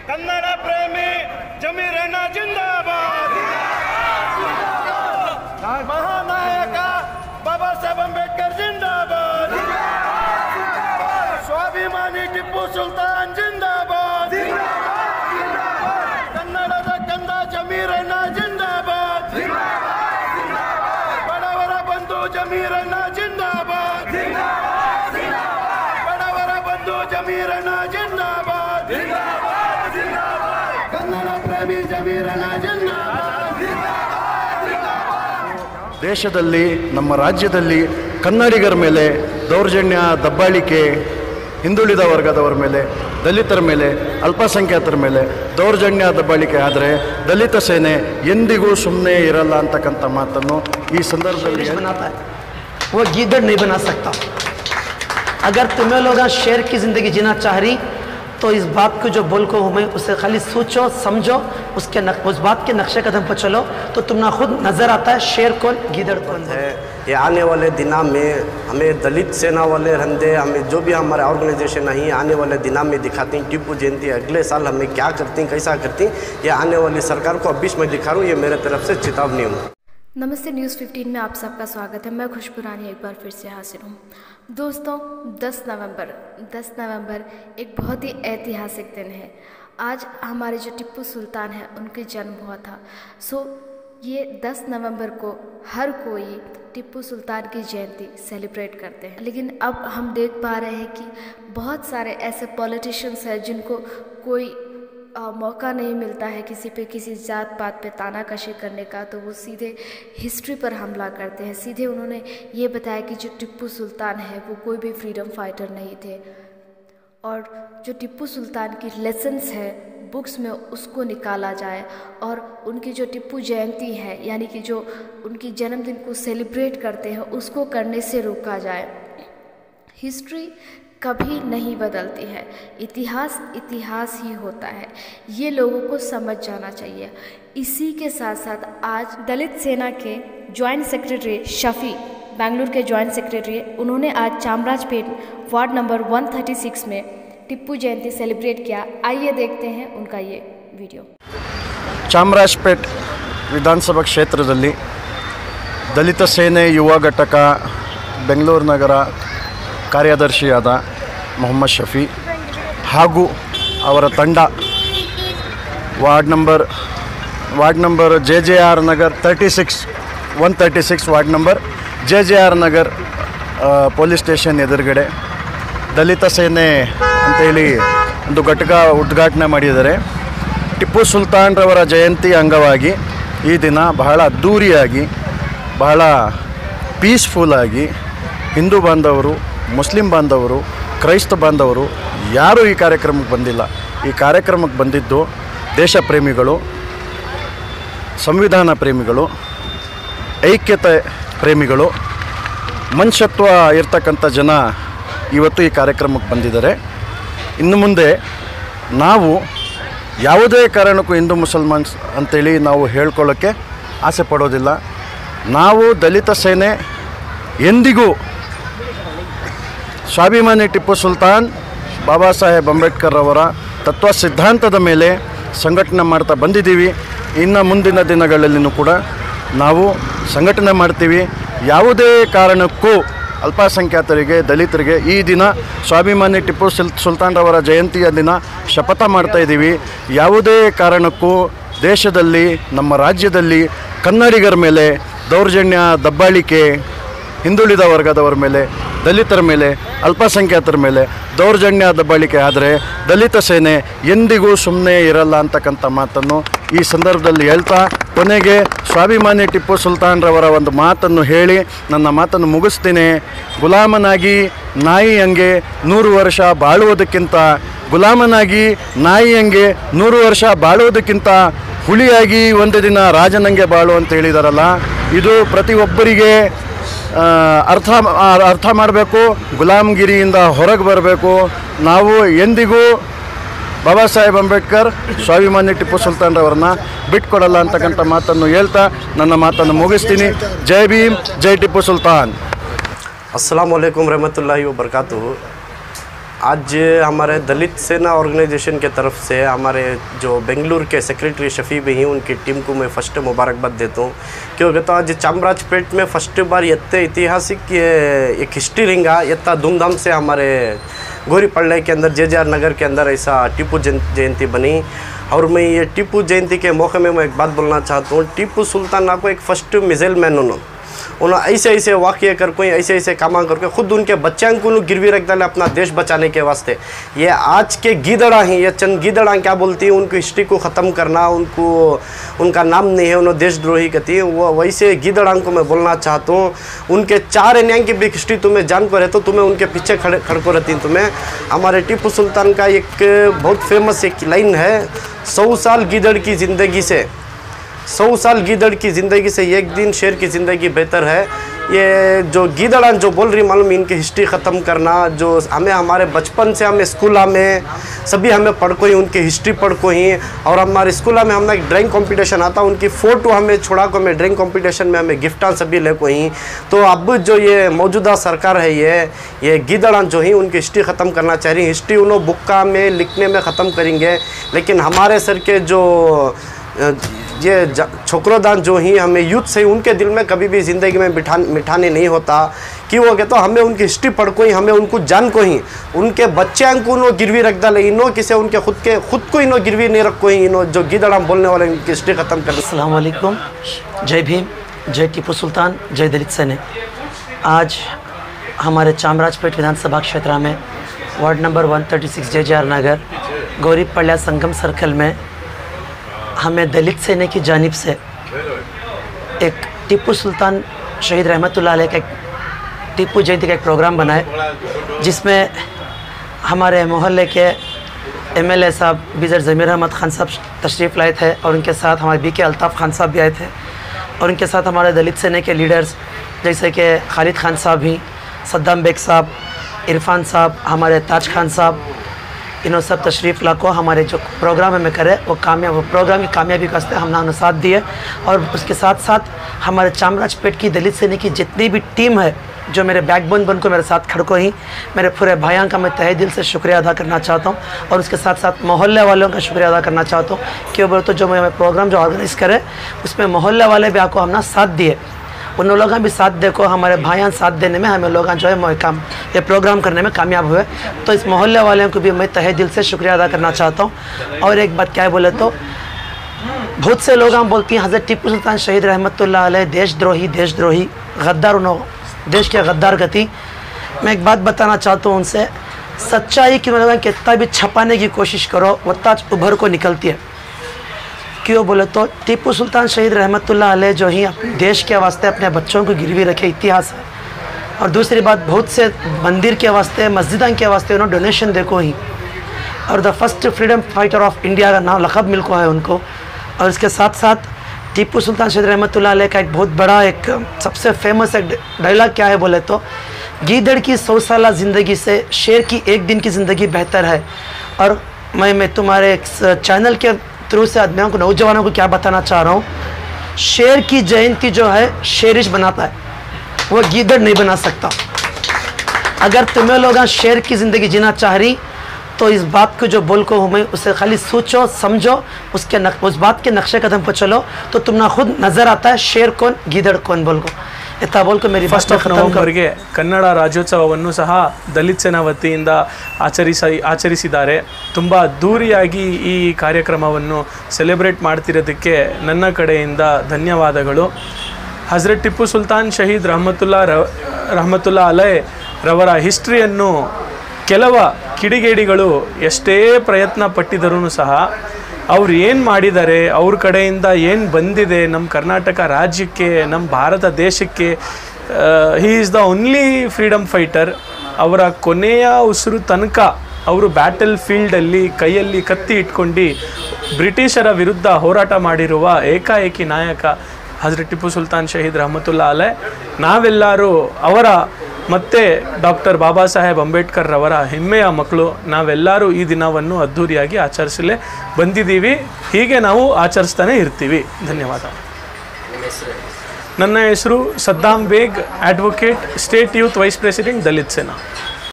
ಕನ್ನಡ ಪ್ರೇಮಿ ಜಮೀರಣ್ಣ ಜಿಂದಾಬಾದ್, ಮಹಾನಾಯಕ ಬಾಬಾ ಸಾಹೇಬ್ ಅಂಬೇಡ್ಕರ್ ಜಿಂದಾಬಾದ್, ಸ್ವಾಭಿಮಾನಿ ಟಿಪ್ಪು ಸುಲ್ತಾನ್ ಜಿಂದಾಬಾದ್, ಕನ್ನಡದ ಕಂದ ಜಮೀರಣ್ಣ ಜಿಂದಾಬಾದ್, ಬಡವರ ಬಂಧು ಜಮೀರಣ್ಣ ಜಿಂದಾಬಾದ್, ಬಡವರ ಬಂಧು ಜಮೀರಣ್ಣ ಜಿಂದಾಬಾದ್, ಕನ್ನಡ ಪ್ರೇಮಿ ಜಮೀರಣ್ಣ ಜಿಂದಾಬಾದ್. ದೇಶದಲ್ಲಿ ನಮ್ಮ ರಾಜ್ಯದಲ್ಲಿ ಕನ್ನಡಿಗರ ಮೇಲೆ ದೌರ್ಜನ್ಯ, ದಬ್ಬಾಳಿಕೆ, ಹಿಂದುಳಿದ ವರ್ಗದವರ ಮೇಲೆ, ದಲಿತರ ಮೇಲೆ, ಅಲ್ಪಸಂಖ್ಯಾತರ ಮೇಲೆ ದೌರ್ಜನ್ಯ, ದಬ್ಬಾಳಿಕೆ ಆದರೆ ದಲಿತ ಸೇನೆ ಎಂದಿಗೂ ಸುಮ್ಮನೆ ಇರಲ್ಲ ಅಂತಕ್ಕಂಥ ಮಾತನ್ನು ಈ ಸಂದರ್ಭದಲ್ಲಿ वो गीदड़ नहीं बना सकता। अगर तुम्हें लोग शेर की ज़िंदगी जीना चाह रही तो इस बात को जो बोल को हमें उसे खाली सोचो, समझो, उस बात के नक्शे कदम पर चलो तो तुम्हें खुद नज़र आता है शेर कौन, गीदड़ कौन है। ये आने वाले दिनों में हमें दलित सेना वाले रंधे, हमें जो भी हमारे ऑर्गेनाइजेशन है, आने वाले दिनों में दिखाती हैं टिप्पू जयंती अगले साल हमें क्या करती हैं, कैसा करती हैं, ये आने वाली सरकार को अभी मैं दिखा रहा हूँ। ये मेरे तरफ से चेतावनी हूँ। नमस्ते, न्यूज़ 15 में आप सबका स्वागत है। मैं खुशबू रानी एक बार फिर से हाजिर हूँ। दोस्तों, 10 नवंबर एक बहुत ही ऐतिहासिक दिन है। आज हमारे जो टिप्पू सुल्तान है उनके जन्म हुआ था। ये 10 नवंबर को हर कोई टिप्पू सुल्तान की जयंती सेलिब्रेट करते हैं, लेकिन अब हम देख पा रहे हैं कि बहुत सारे ऐसे पॉलिटिशियंस हैं जिनको कोई मौका नहीं मिलता है किसी पे किसी जात पात पे तानाकशी करने का, तो वो सीधे हिस्ट्री पर हमला करते हैं। सीधे उन्होंने ये बताया कि जो टिप्पू सुल्तान है वो कोई भी फ्रीडम फाइटर नहीं थे, और जो टिप्पू सुल्तान की लेसन्स है बुक्स में उसको निकाला जाए, और उनकी जो टिप्पू जयंती है यानी कि जो उनकी जन्मदिन को सेलिब्रेट करते हैं उसको करने से रोका जाए। हिस्ट्री कभी नहीं बदलती है, इतिहास ही होता है, ये लोगों को समझ जाना चाहिए। इसी के साथ साथ आज दलित सेना के जॉइंट सेक्रेटरी शफी, बेंगलुरु के जॉइंट सेक्रेटरी, उन्होंने आज चामराजपेट वार्ड नंबर 136 में टिप्पू जयंती सेलिब्रेट किया। आइए देखते हैं उनका ये विडियो। ಚಾಮರಾಜಪೇಟ್ ವಿಧಾನಸಭಾ ಕ್ಷೇತ್ರದಲ್ಲಿ ದಲಿತ ಸೇನೆ ಯುವ ಘಟಕ ಬೆಂಗಳೂರು ನಗರ ಕಾರ್ಯದರ್ಶಿಯಾದ ಮೊಹಮ್ಮದ್ ಶಫಿ ಹಾಗೂ ಅವರ ತಂಡ ward number JJR Nagar 136 ward number JJR Nagar police station ಎದುರುಗಡೆ ದಲಿತ ಸೇನೆ ಅಂತೇಳಿ ಒಂದು ಘಟಕ ಉದ್ಘಾಟನೆ ಮಾಡಿದ್ದಾರೆ। ಟಿಪ್ಪು ಸುಲ್ತಾನ್ರವರ ಜಯಂತಿ ಅಂಗವಾಗಿ ಈ ದಿನ ಬಹಳ ಅದ್ಧೂರಿಯಾಗಿ, ಬಹಳ ಪೀಸ್ಫುಲ್ಲಾಗಿ ಹಿಂದೂ ಬಾಂಧವರು, ಮುಸ್ಲಿಂ ಬಾಂಧವರು, ಕ್ರೈಸ್ತ ಬಾಂಧವರು ಯಾರೂ ಈ ಕಾರ್ಯಕ್ರಮಕ್ಕೆ ಬಂದಿಲ್ಲ। ಈ ಕಾರ್ಯಕ್ರಮಕ್ಕೆ ಬಂದಿದ್ದು ದೇಶ ಪ್ರೇಮಿಗಳು, ಸಂವಿಧಾನ ಪ್ರೇಮಿಗಳು, ಐಕ್ಯತೆ ಪ್ರೇಮಿಗಳು, ಮನುಷ್ಯತ್ವ ಇರ್ತಕ್ಕಂಥ ಜನ ಇವತ್ತು ಈ ಕಾರ್ಯಕ್ರಮಕ್ಕೆ ಬಂದಿದ್ದಾರೆ। ಇನ್ನು ಮುಂದೆ ನಾವು ಯಾವುದೇ ಕಾರಣಕ್ಕೂ ಹಿಂದೂ ಮುಸಲ್ಮಾನ್ಸ್ ಅಂತೇಳಿ ನಾವು ಹೇಳ್ಕೊಳ್ಳೋಕ್ಕೆ ಆಸೆ ಪಡೋದಿಲ್ಲ। ನಾವು ದಲಿತ ಸೇನೆ ಎಂದಿಗೂ ಸ್ವಾಭಿಮಾನಿ ಟಿಪ್ಪು ಸುಲ್ತಾನ್ ಬಾಬಾ ಸಾಹೇಬ್ ಅಂಬೇಡ್ಕರ್ ಅವರ ತತ್ವ ಸಿದ್ಧಾಂತದ ಮೇಲೆ ಸಂಘಟನೆ ಮಾಡ್ತಾ ಬಂದಿದ್ದೀವಿ। ಇನ್ನು ಮುಂದಿನ ದಿನಗಳಲ್ಲಿಯೂ ಕೂಡ ನಾವು ಸಂಘಟನೆ ಮಾಡ್ತೀವಿ। ಯಾವುದೇ ಕಾರಣಕ್ಕೂ ಅಲ್ಪಸಂಖ್ಯಾತರಿಗೆ, ದಲಿತರಿಗೆ ಈ ದಿನ ಸ್ವಾಭಿಮಾನಿ ಟಿಪ್ಪು ಸುಲ್ತಾನ್ರವರ ಜಯಂತಿಯ ದಿನ ಶಪಥ ಮಾಡ್ತಾ ಇದ್ದೀವಿ। ಯಾವುದೇ ಕಾರಣಕ್ಕೂ ದೇಶದಲ್ಲಿ, ನಮ್ಮ ರಾಜ್ಯದಲ್ಲಿ ಕನ್ನಡಿಗರ ಮೇಲೆ ದೌರ್ಜನ್ಯ, ದಬ್ಬಾಳಿಕೆ, ಹಿಂದುಳಿದ ವರ್ಗದವರ ಮೇಲೆ, ದಲಿತರ ಮೇಲೆ, ಅಲ್ಪಸಂಖ್ಯಾತರ ಮೇಲೆ ದೌರ್ಜನ್ಯ, ದಬ್ಬಾಳಿಕೆ ಆದರೆ ದಲಿತ ಸೇನೆ ಎಂದಿಗೂ ಸುಮ್ಮನೆ ಇರಲ್ಲ ಅಂತಕ್ಕಂಥ ಮಾತನ್ನು ಈ ಸಂದರ್ಭದಲ್ಲಿ ಹೇಳ್ತಾ, ಕೊನೆಗೆ ಸ್ವಾಭಿಮಾನಿ ಟಿಪ್ಪು ಸುಲ್ತಾನ್ರವರ ಒಂದು ಮಾತನ್ನು ಹೇಳಿ ನನ್ನ ಮಾತನ್ನು ಮುಗಿಸ್ತೀನಿ। ಗುಲಾಮನಾಗಿ ನಾಯಿ ಹಂಗೆ 100 ವರ್ಷ ಬಾಳುವುದಕ್ಕಿಂತ, ಗುಲಾಮನಾಗಿ ನಾಯಿ ಹಂಗೆ 100 ವರ್ಷ ಬಾಳುವುದಕ್ಕಿಂತ ಹುಲಿಯಾಗಿ ಒಂದು ದಿನ ರಾಜನಂಗೆ ಬಾಳು ಅಂತ ಹೇಳಿದಾರಲ್ಲ, ಇದು ಪ್ರತಿಯೊಬ್ಬರಿಗೆ ಅರ್ಥ ಮಾಡಬೇಕು, ಗುಲಾಮಗಿರಿಯಿಂದ ಹೊರಗೆ ಬರಬೇಕು। ನಾವು ಎಂದಿಗೂ ಬಾಬಾ ಸಾಹೇಬ್ ಅಂಬೇಡ್ಕರ್, ಸ್ವಾಭಿಮಾನಿ ಟಿಪ್ಪು ಸುಲ್ತಾನ್ರವ್ರನ್ನ ಬಿಟ್ಕೊಡಲ್ಲ ಅಂತಕ್ಕಂಥ ಮಾತನ್ನು ಹೇಳ್ತಾ ನನ್ನ ಮಾತನ್ನು ಮುಗಿಸ್ತೀನಿ। ಜೈ ಭೀಮ್, ಜೈ ಟಿಪ್ಪು ಸುಲ್ತಾನ್। अस्सलाम वालेकुम रहमतुल्लाहि व बरकातुहू। आज हमारे दलित सेना ऑर्गेनाइजेशन के तरफ से हमारे जो बेंगलुरु के सेक्रेटरी शफी भी हैं उनकी टीम को मैं फर्स्ट मुबारकबाद देता हूँ, क्योंकि तो आज चामराजपेट में फर्स्ट बार इतने ऐतिहासिक एक हिस्ट्री रिंगा इतना धूमधाम से हमारे गोरी पल्ले के अंदर JJR नगर के अंदर ऐसा टीपू जयंती बनी। और मैं ये टीपू जयंती के मौके में मैं एक बात बोलना चाहता हूँ, टीपू सुल्तान को एक फर्स्ट मिसाइल मैन उन्होंने ऐसे ऐसे वाक़े कर कोई ऐसे ऐसे काम करके खुद उनके बच्चों को गिरवी रख डाले अपना देश बचाने के वास्ते। ये आज के गीदड़ा हैं, ये चंद गीदड़ा क्या बोलती हैं, उनकी हिस्ट्री को ख़त्म करना, उनको उनका नाम नहीं है, उन्होंने देशद्रोही कहती है वो। वैसे गीदड़ा को मैं बोलना चाहता हूँ, उनके 4 अन्याय की भी हिस्ट्री तुम्हें जान को रहते हो, तुम्हें उनके पीछे खड़को रहती हैं तुम्हें। हमारे टीपू सुल्तान का एक बहुत फेमस एक लाइन है, 100 साल गीदड़ की ज़िंदगी से 100 साल गीदड़ की ज़िंदगी से एक दिन शेर की ज़िंदगी बेहतर है। ये जो गीदड़ा जो बोल रही मालूम इनकी हिस्ट्री ख़त्म करना, जो हमें हमारे बचपन से हमें स्कूल में सभी हमें पढ़ को ही उनकी हिस्ट्री पढ़ को ही। और हमारे स्कूल में हमने एक ड्राइंग कंपटीशन आता, उनकी फ़ोटो हमें छुड़ा को हमें ड्राइंग कंपटीशन में हमें गिफ्टा सभी ले को ही। तो अब जो ये मौजूदा सरकार है ये गीदड़ा जो ही उनकी हिस्ट्री ख़त्म करना चाह रही। हिस्ट्री उन्होंने बुक्का में लिखने में ख़त्म करेंगे, लेकिन हमारे सर के जो ये छोकरोदान जो ही हमें यूथ से उनके दिल में कभी भी ज़िंदगी में मिठाने नहीं होता कि वो कहते हमें उनकी हिस्ट्री पढ़ को ही, हमें उनको जान को ही, उनके बच्चे को इनो गिरवी रख डाले, इनो किसे उनके खुद को इनो गिरवी नहीं रख को ही, इनो जो गीदड़ा बोलने वाले उनकी हिस्ट्री ख़त्म कर। अस्सलाम वालेकुम, जय भीम, जय टीपू सुल्तान, जय दलित सेना। आज हमारे चामराजपेट विधानसभा क्षेत्र में वार्ड नंबर 136 JJR नगर गौरी पल्ला संगम सर्कल में हमें दलित सेना की जानिब से एक टीपू सुल्तान शहीद रहमतुल्लाह अलैह का एक टीपू जयंती का एक प्रोग्राम बनाए, जिसमें हमारे मोहल्ले के MLA साहब बिजर ज़मीर अहमद खान साहब तशरीफ़ लाए थे, और उनके साथ हमारे BK अल्ताफ़ खान साहब भी आए थे, और उनके साथ हमारे दलित सेना के लीडर्स जैसे कि खालिद खान साहब भी, सद्दाम बेग साहब, इरफान साहब, हमारे ताज खान साहब, इन्होंने सब तशरीफ़ ला को हमारे जो प्रोग्राम में करे वो प्रोग्राम की कामयाबी का हमने साथ दिए। और उसके साथ साथ हमारे चामराजपेट की दलित सेना की जितनी भी टीम है जो मेरे बैकबोन बन को मेरे साथ खड़को ही, मेरे पूरे भाइयों का मैं तहे दिल से शुक्रिया अदा करना चाहता हूँ, और उसके साथ साथ मोहल्ले वालों का शुक्रिया अदा करना चाहता हूँ, क्यों बोले तो जो मैं प्रोग्राम जो ऑर्गेनाइज़ करे उसमें मोहल्ले वाले भी आपको हमने साथ दिए, उन लोगों भी साथ देखो, हमारे भाइयों साथ देने में हमें लोग जो है काम ये प्रोग्राम करने में कामयाब हुए। तो इस मोहल्ले वालों को भी मैं तहे दिल से शुक्रिया अदा करना चाहता हूँ। और एक बात क्या है बोले तो बहुत से लोग हम बोलती हैं हज़रत टीपू सुल्तान शहीद रहमतुल्लाह अलैह देशद्रोही गद्दार, उन्होंने देश के गद्दार गति। मैं एक बात बताना चाहता हूँ उनसे, सच्चाई की लोग कितना भी छपाने की कोशिश करो वो ताज उभर को निकलती है। क्यों बोले तो टीपू सुल्तान शहीद रहमतुल्लाह अलैह जो ही अपने देश के वास्ते अपने बच्चों को गिरवी रखे इतिहास है। और दूसरी बात, बहुत से मंदिर के वास्ते मस्जिदों के वास्ते उन्होंने डोनेशन देखो ही, और the first freedom fighter of India का नाम लक़ब मिल को है उनको। और इसके साथ साथ टीपू सुल्तान शहीद रहमतुल्लाह अलैह का एक बहुत बड़ा एक सबसे फेमस एक डायलॉग क्या है बोले तो, गीदड़ की 100 साल ज़िंदगी से शेर की एक दिन की ज़िंदगी बेहतर है। और मैं तुम्हारे चैनल के थ्रू से आदमियों को, नौजवानों को क्या बताना चाह रहा हूँ, शेर की जयंती जो है शेरिश बनाता है, वो गीदड़ नहीं बना सकता। अगर तुम्हें लोग शेर की ज़िंदगी जीना चाह रही तो इस बात को जो बोल को हूँ मैं उसे खाली सोचो समझो, उस बात के नक्शे कदम पर चलो तो तुमना खुद नज़र आता है शेर कौन गीदड़ कौन बोल को। इतना बोल को मेरी फर्स्ट ऑफ नವಂಬರ್ಗೆ ಕನ್ನಡ ರಾಜ್ಯೋತ್ಸವವನ್ನು ಸಹ ದಲಿತ್ ಸೇನಾ ವತಿಯಿಂದ ಆಚರಿಸಿದ್ದಾರೆ। ತುಂಬ ಅದ್ದೂರಿಯಾಗಿ ಈ ಕಾರ್ಯಕ್ರಮವನ್ನು ಸೆಲೆಬ್ರೇಟ್ ಮಾಡ್ತಿರೋದಕ್ಕೆ ನನ್ನ ಕಡೆಯಿಂದ ಧನ್ಯವಾದಗಳು। ಹಜರತ್ ಟಿಪ್ಪು ಸುಲ್ತಾನ್ ಶಹೀದ್ ರಹಮತುಲ್ಲಾ ಅಲೈ ರವರ ಹಿಸ್ಟ್ರಿಯನ್ನು ಕೆಲವ ಕಿಡಿಗೇಡಿಗಳು ಎಷ್ಟೇ ಪ್ರಯತ್ನ ಪಟ್ಟಿದರೂ ಸಹ ಅವ್ರು ಏನು ಮಾಡಿದ್ದಾರೆ, ಅವ್ರ ಕಡೆಯಿಂದ ಏನು ಬಂದಿದೆ ನಮ್ಮ ಕರ್ನಾಟಕ ರಾಜ್ಯಕ್ಕೆ, ನಮ್ಮ ಭಾರತ ದೇಶಕ್ಕೆ, he is the only freedom fighter. ಅವರ ಕೊನೆಯ ಉಸಿರು ತನಕ ಅವರು ಬ್ಯಾಟಲ್ ಫೀಲ್ಡಲ್ಲಿ ಕೈಯಲ್ಲಿ ಕತ್ತಿ ಇಟ್ಕೊಂಡು ಬ್ರಿಟಿಷರ ವಿರುದ್ಧ ಹೋರಾಟ ಮಾಡಿರುವ ಏಕಾಏಕಿ ನಾಯಕ ಹಜರತ್ ಟಿಪ್ಪು ಸುಲ್ತಾನ್ ಶಹೀದ್ ರಹಮತುಲ್ಲಾ ಅಲೈ। ನಾವೆಲ್ಲರೂ ಅವರ ಮತ್ತು ಡಾಕ್ಟರ್ ಬಾಬಾ ಸಾಹೇಬ್ ಅಂಬೇಡ್ಕರ್ ರವರ ಹೆಮ್ಮೆಯ ಮಕ್ಕಳು, ನಾವೆಲ್ಲರೂ ಈ ದಿನವನ್ನು ಅದ್ಧೂರಿಯಾಗಿ ಆಚರಿಸಲೇ ಬಂದಿದ್ದೀವಿ, ಹೀಗೆ ನಾವು ಆಚರಿಸ್ತಾನೆ ಇರ್ತೀವಿ। ಧನ್ಯವಾದ। ನನ್ನ ಹೆಸರು Saddam Baig, advocate, state youth vice president, Dalit ಸೇನಾ।